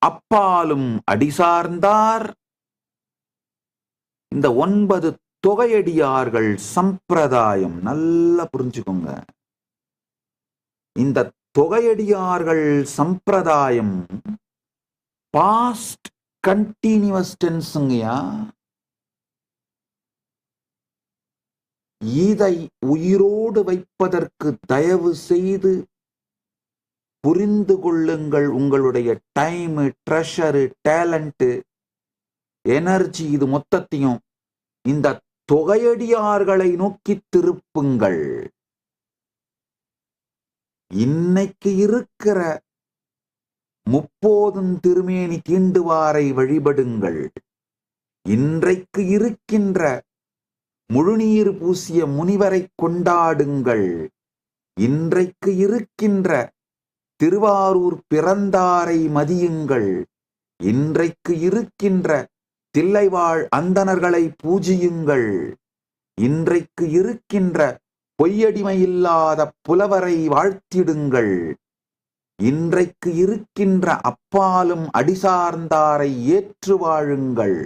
அப்பாலும் அடிசார்ந்தார். இந்த 9 தொகையடியார்கள் சம்பிரதாயம் நல்லா புரிஞ்சுக்கோங்க. இந்த தொகையடியார்கள் சம்பிரதாயம் பாஸ்ட் கண்டினியூஸ் டென்ஸ்ங்கயா. இதை உயிரோடு வைப்பதற்கு தயவு செய்து புரிந்து கொள்ளுங்கள். உங்களுடைய டைம், ட்ரெஷரு, டேலண்ட், எனர்ஜி இது மொத்தத்தையும் இந்த தொகையடியார்களை நோக்கி திருப்புங்கள். இன்னைக்கு இருக்கிற 30 திருமேனி தீண்டுவாரை வழிபடுங்கள். இன்றைக்கு இருக்கின்ற முழுநீர் பூசிய முனிவரை கொண்டாடுங்கள். இன்றைக்கு இருக்கின்ற திருவாரூர் பிறந்தாரை மதியுங்கள். இன்றைக்கு இருக்கின்ற தில்லைவாழ் அந்தணர்களை பூஜியுங்கள். இன்றைக்கு இருக்கின்ற பொய்யடிமையில்லாத புலவரை வாழ்த்திடுங்கள். இன்றைக்கு இருக்கின்ற அப்பாலும் அடிசார்ந்தாரை ஏற்று வாழுங்கள்.